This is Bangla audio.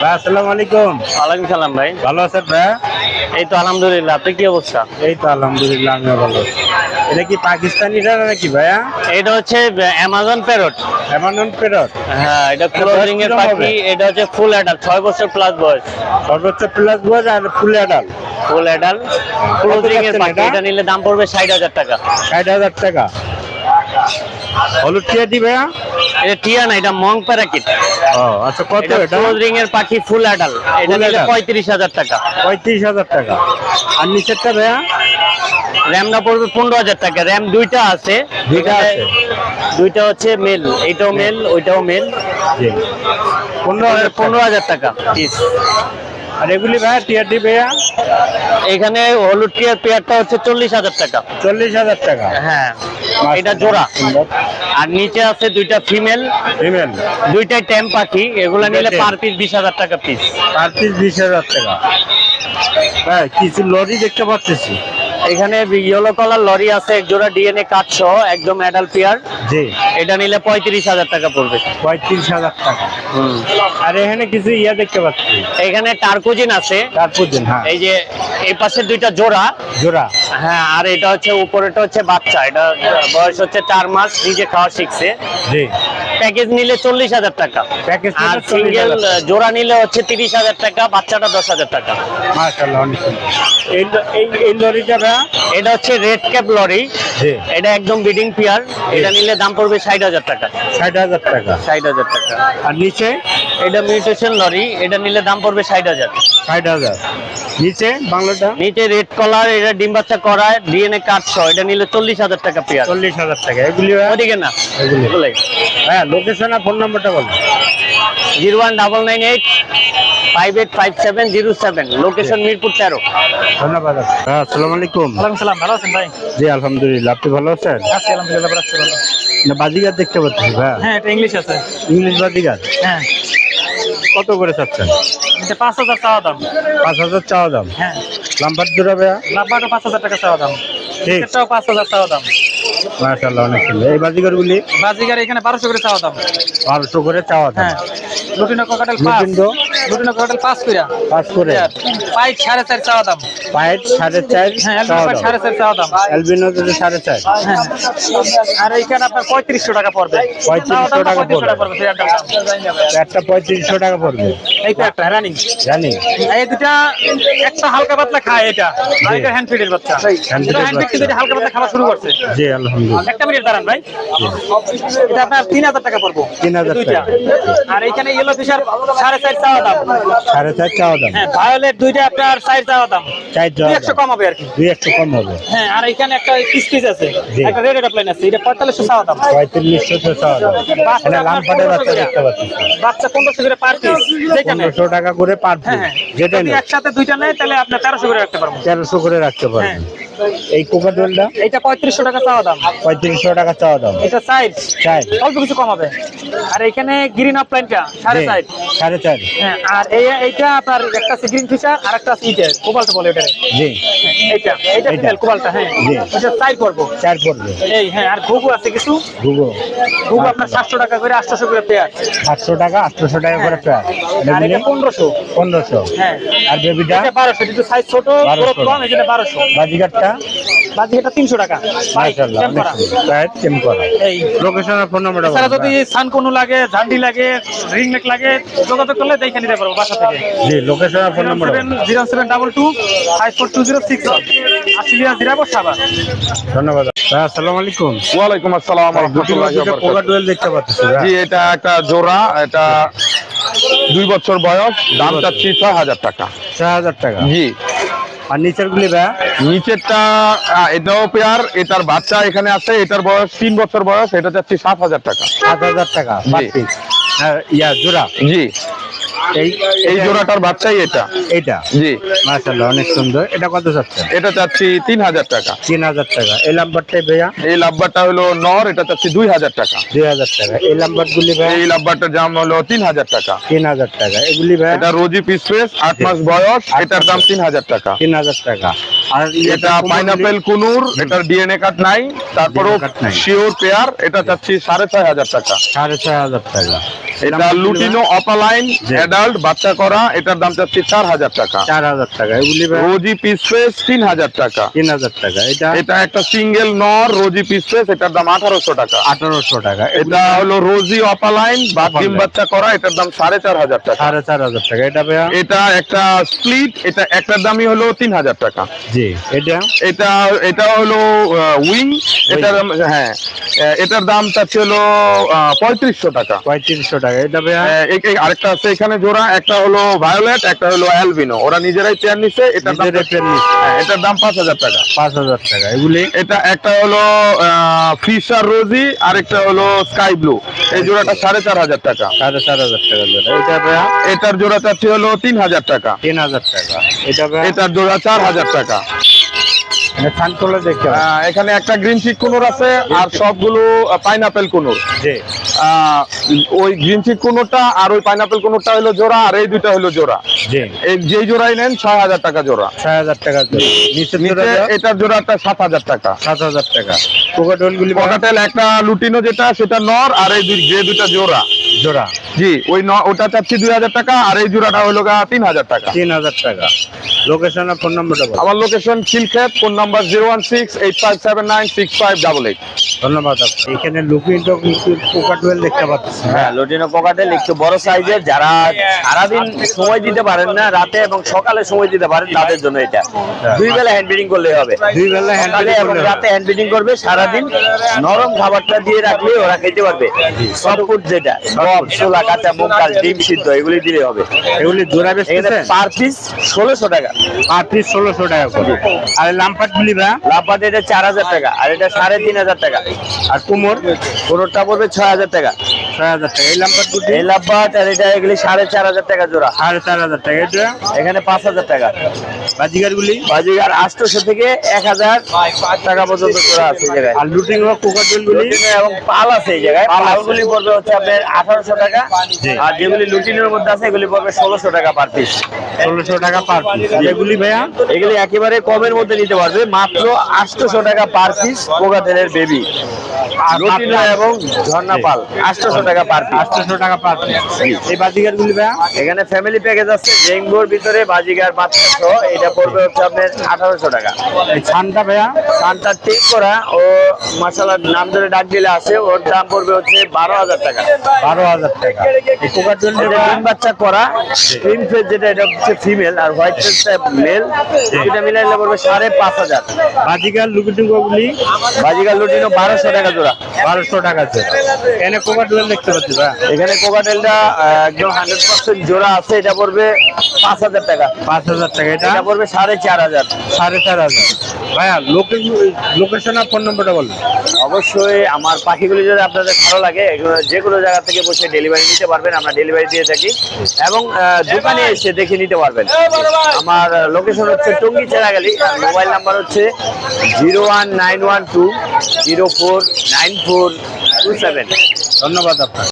আসসালামু আলাইকুম। ওয়ালাইকুম সালাম ভাই। ভালো আছেন ভাই? এই তো আলহামদুলিল্লাহ, আপনি কি অবস্থা? এই তো আলহামদুলিল্লাহ, আমিও ভালো আছি। এটা কি পাকিস্তানিরা নাকি ভাইয়া? এটা হচ্ছে অ্যামাজন প্যারট। Amazon parrot. হ্যাঁ, এটা এটা বয়স ক্লোজিং এর কিরকম হবে? পাখি। এটা হচ্ছে ফুল অ্যাডাল্ট, 6 বছর প্লাস বয়স। সর্বোচ্চ প্লাস বয়স আর full adult. Full adult closing এর পাখি। এটা নিলে দাম পড়বে 60,000 টাকা। 60,000 টাকা। হলুদ টিয়াটি ভাইয়া? এটা টিয়া না, এটা মং প্যারাকিট। ও আচ্ছা, কত এটা এটা? ক্লোজিং এর পাখি, ফুল অ্যাডাল্ট। এটা Full নিলে adult? 35,000 টাকা। 35,000 টাকা। আর নিচেরটা ভাইয়া? র্যামটা পড়বে 15,000 টাকা। র্যাম দুইটা আছে। দুইটা এখানে আছে? দুইটা হচ্ছে মেল, এইটাও মেল ওইটাও মেল। জি। 15,000 15,000 টাকা পিস। আর এগুলি ভাইয়া টিয়াটি ভাইয়া? এখানে হলুদ টিয়ার পেয়ারটা হচ্ছে 40,000 টাকা। 40,000 টাকা। হ্যাঁ, এটা জোড়া। আর নিচে আছে দুইটা ফিমেল, ফিমেল। দুইটাই ট্যাম পাখি। এগুলা নিলে দুইটাই পার পিস 20,000 টাকা পিস। পার পিস 20,000 টাকা। হ্যাঁ, কিছু লরি দেখতে পাচ্ছি। এখানে ইয়েলো কালার লরি আছে, এক জোড়া ডিএনএ কার্ড সহ, একদম অ্যাডাল্ট পেয়ার। জি। এটা নিলে 35,000 টাকা পড়বে। 35,000 টাকা। আর এখানে কিছু ইয়া দেখতে পাচ্ছি। এখানে টার্কুজিন আছে। টার্কুজিন, হ্যাঁ। এই যে এই পাশে দুইটা জোড়া। জোড়া। হ্যাঁ, আর এটা হচ্ছে উপরেটা হচ্ছে বাচ্চা। এটা বয়স হচ্ছে 4 মাস, নিজে খাওয়া শিখছে। জি। প্যাকেজ নিলে 40,000 টাকা। প্যাকেজ আর সিঙ্গেল জোড়া নিলে হচ্ছে 30,000 টাকা, বাচ্চাটা 10,000 টাকা। মাশাআল্লাহ, অনেক সুন্দর। এই লরিটা ভাইয়া? এটা হচ্ছে রেড ক্যাপ লরি। জি। এটা একদম ব্রিডিং পেয়ার। এটা নিলে দাম পড়বে 60,000 টাকা। 60,000 টাকা। 60,000 টাকা। আর নিচে? এটা মিউটেশন লরি। এটা নিলে দাম পড়বে 60,000। 60,000। নিচে বাংলাটা? নিচে রেড কলার, এটা ডিম বাচ্চা করায়, ডিএনএ কার্ড সহ। এটা নিলে 40,000 টাকা পেয়ার। 40,000 টাকা। এগুলি ভাইয়া? ওদিকে না, এগুলি। এগুলাই। হ্যাঁ, লোকেশন আর ফোন নাম্বারটা বলুন। 01998585707। লোকেশন মিরপুর 13। ধন্যবাদ। হ্যাঁ, আসসালামু আলাইকুম। ওয়ালাইকুম সালাম। ভালো আছেন ভাই? জি আলহামদুলিল্লাহ, আপনি ভালো আছেন? আছি আলহামদুলিল্লাহ, ভালো আছি। না, বাজিগার দেখতে পাচ্ছি ভাইয়া। হ্যাঁ, এটা ইংলিশ আছে। ইংলিশ বাজিগার হ্যাঁ, কত করে চাচ্ছেন? এটা 5,000 চাওয়া দাম। 5,000 চাওয়া দাম। হ্যাঁ, লাম্বার জোড়া ভাইয়া? লাভবারও 5,000 টাকা চাওয়া দাম। ঠিক। এটাও 5,000 চাওয়া দাম। মাশাআল্লাহ, অনেক সুন্দর। এই বাজিগারগুলি? বাজিগার এখানে 1200 করে চাওয়া দাম। 1200 করে চাওয়া দাম। হ্যাঁ, lutino cockatiel 5। Lutino? Lutino cockatiel 5 কইরা। 5 করে। পাইট 4.5 চাওয়া দাম। পায়েট 4.5 হ্যাঁ, চাওয়া অ্যালবিনো দাম। 4.5 চাওয়া দাম। অ্যালবিনো যদি 4.5। হ্যাঁ, আর এইখানে আপনার 3500 টাকা পড়বে। 3500 টাকা পড়বে। 3500 টাকা পড়বে পেয়ারটার দাম। একটা 3500 টাকা পড়বে। এইটা একটা রানিং। জানি। এই দুটা একটা হালকা পাতলা খায়, এটা আর এটা হ্যান্ড ফিডের বাচ্চা। Hand feed এর হ্যান্ড ফিড বাচ্চা। কিন্তু এটা হালকা পাতলা খাওয়া শুরু করছে। জি আলহামদুলিল্লাহ। একটা মিনিট দাঁড়ান ভাই। এটা আপনার 3,000 টাকা পড়বো। 3,000 দুইটা। টাকা। আর এইখানে ইয়েলো ফিশার 4.5 চাওয়া দাম। 4.5 চাওয়া দাম। হ্যাঁ, ভায়োলেট দুইটা আপনার 4 চাওয়া দাম। 4 চাওয়া 200 দাম। কম হবে আর কি। 200 কম হবে। হ্যাঁ, আর এইখানে একটা পিস আছে, জি। একটা রেড প্লেন আছে, এটা 4500 চাওয়া দাম। 3500 চাওয়া দাম। বাচ্চা এখানে আপনার লাম্পাটের 1500 বাচ্চা করে। দেখতে পাচ্ছি। বাচ্চা 1500 করে পার পিস, যেখানে 1500 টাকা করে পার হ্যাঁ পিস। হ্যাঁ, যেটা যদি নেই একসাথে দুইটা নেয় তাহলে আপনি 1300 করে রাখতে পারবেন। 1300 করে রাখতে হ্যাঁ, পারবেন। এই কোকাটেলটা? এইটা 3500 টাকা চাওয়া দাম। 3500 টাকা চাওয়া দাম। এটা সাইজ চাই। অল্প কিছু কম হবে। আর এখানে গ্রিন আপলাইনটা 4.5। 4.5। হ্যাঁ, আর এইটা আপনার একটা আছে গ্রিন ফিশার, আর একটা আছে ইটে কোবাল্ট বলে ওটা। জি। এইটা ফিমেল কোবাল্টটা। হ্যাঁ, জি। এটা সাইজ করবো। 4 পড়বে। এই হ্যাঁ, আর ঘুঘু আছে কিছু। গুগো। ঘুঘু আপনার 700 টাকা করে, 800 করে পেয়ার। 700 টাকা 800 টাকা করে পেয়ার। আর এটা 1500। 1500। হ্যাঁ, আর বেবিটা? এটা 1200। কিন্তু সাইজ ছোট, 1200 গ্রোথ কম, এই জন্য 1200। বাজিঘাটটা? বাকি এটা 300 টাকা। মাশাআল্লাহ, টেম অনেক করা। সুন্দর। প্রাইস কেম করা। এই লোকেশন আর ফোন নাম্বারটা এছাড়া বলুন। যদি সানকোনু লাগে, ঝান্ডি লাগে, রিং নেক লাগে, যোগাযোগ করলে দেখে নিতে পারবো বাসা থেকে। জি, লোকেশন আর ফোন নাম্বার বলুন। 0722542061। আশুলিয়া জিরাবো সাবা। ধন্যবাদ। আসসালামু আলাইকুম। ওয়ালাইকুম আসসালাম দুটি রাহমাতুল্লাহি ওয়া বারাকাতুহু। কোকাটেল দেখতে পাচ্ছি। জি, এটা একটা জোড়া, এটা 2 বছর বয়স, দাম চাচ্ছি 6,000 টাকা। 6000 টাকা। জি। আর নিচের গুলি ভাইয়া? নিচেরটা এটাও পেয়ার, এটার বাচ্চা এখানে আছে, এটার বয়স 3 বছর বয়স, এটা চাচ্ছি 7,000 টাকা। 7000 টাকা জি। Per piece. আর ইয়া জোড়া? জি, এই জোড়াটার বাচ্চাই এটা। এইটা? জি। মাশাআল্লাহ, অনেক সুন্দর। এটা কত চাচ্ছেন? এটা চাচ্ছি 3,000 টাকা। 3000 টাকা। এই লাম্বারটাই ভাইয়া? এই লাভবারটা হলো নর, এটা চাচ্ছি 2,000 টাকা। 2000 টাকা। এই লাম্বার গুলি ভাইয়া? এই লাভবারটার দাম হলো 3,000 টাকা। 3000 টাকা। এগুলি ভাইয়া? এটা রোজি পিস ফেস, 8 মাস বয়স, এটার দাম 3,000 টাকা। 3000 টাকা। আর এটা পাইনাপেল কুনুর, এটার ডিএনএ কার্ড নাই, তারপরও DNA card নাই। শিওর পেয়ার, এটা চাচ্ছি 6,500 টাকা। 6500 টাকা। এটা লুটিনো অপালাইন জি। অ্যাডাল্ট বাচ্চা করা, এটার দাম চাচ্ছি 4000 টাকা। 4000 টাকা। এগুলি ভাই রোজি পিস ফেস 3000 টাকা। 3000 টাকা। এটা এটা একটা সিঙ্গেল নর রোজি পিস ফেস, এটার দাম 1800 টাকা। 1800 টাকা। এটা হলো রোজি অপালাইন বা ডিম বাচ্চা করা, এটার দাম 4500 টাকা। 4500 টাকা। এটা ভাইয়া এটা একটা স্প্লিট, এটা একটার দামই হলো 3000 টাকা। জি। এটা এটা হলো উইং, এটার হ্যাঁ এটার দাম চাচ্ছি হলো 3500 টাকা। 3500 টাকা। এটা ভাইয়া আরেকটা আছে এখানে জোড়া, একটা হলো ভায়োলেট, একটা হলো অ্যালবিনো, ওরা নিজেরাই পেয়ার নিছে, এটার দাম নিজেরাই pair নিছে। এটার দাম 5000 টাকা। 5000 টাকা। এগুলি এটা একটা হলো ফিশার রোজি, আরেকটা হলো স্কাই ব্লু, এই জোড়াটা 4500 টাকা। 4500 টাকা জোড়া। এটা ভাইয়া এটার জোড়া চাচ্ছি হলো 3000 টাকা। 3000 টাকা। এটা ভাইয়া এটার জোড়া 4000 টাকা। এটা সানকোলা দেখতে হবে। এখানে একটা গ্রিন চিক কুনুর আছে, আর সবগুলো পাইনাপেল কুনুর। জি। ওই গ্রিন চিক কুনুরটা আর ওই পাইনাপেল কুনুরটা হলো জোড়া, আর এই দুইটা হলো জোড়া। জি। এই যেই জোড়াই নেন 6000 টাকা জোড়া। 6000 টাকা জোড়া। নিচের নিচে জোড়া এটার জোড়াটা 7000 টাকা। 7000 টাকা। কোকাডোল গুলি ককাটেল একটা লুটিনো যেটা সেটা নর, আর এই যে দুইটা জোড়া। জোড়া। জি, ওটা চাচ্ছি 2000 টাকা, আর এই জোড়াটা হলো 3000 টাকা। 3000 টাকা। লোকেশন আর ফোন নাম্বারটা বল। আমার লোকেশন খিলক্ষেত, ফোন নাম্বার 016-8579-6588। ধন্যবাদ আপনাকে। এখানে লুকিংটো কোকাডোল দেখতে পাচ্ছি। হ্যাঁ, লুটিনো কোকাটেল একটু বড় সাইজের, যারা সারাদিন সময় দিতে পারেন না, রাতে এবং সকালে সময় দিতে পারেন, তাদের জন্য এটা। দুই বেলা হ্যান্ড ফিডিং করলেই হবে। দুই বেলা হ্যান্ড সকালে এবং রাতে হ্যান্ড ফিডিং করবে, সারাদিন নরম খাবারটা দিয়ে রাখলে ওরা খেতে পারবে। সফট যেটা সব ছোলা, কাঁচা মুগ ডাল, ডিম সিদ্ধ এগুলি দিলে হবে। এগুলি জোড়া এখানে বেচতেছেন? পার পিস 1600 টাকা। পার পিস 1600 টাকা করে। আর লাম্পাট গুলি ভাই? লাভবাদ এটা 4000 টাকা, আর এটা 3500 টাকা। আর কুমোর? কোনোটা পড়বে 6000 টাকা। 6000 টাকা। এই লাম্পাট গুলি এই লাভবাদ আর এটা এগুলি 4500 টাকা জোড়া। 4500 টাকা। এটা এখানে 5000 টাকা। বাজিগার গুলি? বাজিগার 800 থেকে 1000 টাকা পর্যন্ত জোড়া আছে এই জায়গায়। আর লুটিং ও কোকাডোল গুলি? লুটিনো এবং পাল আছে এই জায়গায়। পালগুলি পড়বে হচ্ছে আপনার 1800 টাকা, আর যেগুলি লুটিনের মধ্যে আছে এগুলি পড়বে 1600 টাকা পার পিস। 1600 টাকা পার পিস। আর এগুলি ভাইয়া? এগুলি একেবারে কমের মধ্যে নিতে পারবে, মাত্র 800 টাকা পার পিস। কোকাটেলের বেবি লুটিনো এবং ঝর্ণা পাল 800 টাকা পার পিস। 800 টাকা পার পিস। এই বাজিগার গুলি ভাইয়া? এখানে ফ্যামিলি প্যাকেজ আছে, রেইনবোর ভিতরে বাজিগার বাচ্চা সহ, এটা পড়বে হচ্ছে আপনার 1800 টাকা। এই ছানটা ভাইয়া? সানটা ঠিক করা ও মাশাআল্লাহ নাম ধরে ডাক দিলে আছে, ওর দাম পড়বে হচ্ছে 12000 টাকা। 12000 টাকা। এই কোকাডোল এটা ডিম বাচ্চা করা ক্রিম ফেস, যেটা এটা হচ্ছে ফিমেল, আর হোয়াইট ফেসটা মেল, এটা মিলাইলে পড়বে 5500। বাজিগার লুটিং গুলি? বাজিগার লুটিনো 1200 টাকা জোড়া। 1200 টাকা আছে। এখানে কোকাডোল দেখতে পাচ্ছি ভাইয়া? এখানে কোকাটেলটা একদম 100% জোড়া আছে, এটা পড়বে 5000 টাকা। 5000 টাকা। এটা এটা পড়বে 4500। 4500 ভাইয়া। লোকেশন আর ফোন নাম্বারটা বলুন। অবশ্যই আমার পাখিগুলি যদি আপনাদের ভালো লাগে, এগুলো যে কোনো জায়গা থেকে বসে ডেলিভারি নিতে পারবেন, আমরা ডেলিভারি দিয়ে থাকি, এবং দোকানে এসে দেখে নিতে পারবেন। আমার লোকেশন হচ্ছে টঙ্গী চেরাগালি, আর মোবাইল নাম্বার হচ্ছে 01912 049427। ধন্যবাদ আপনার।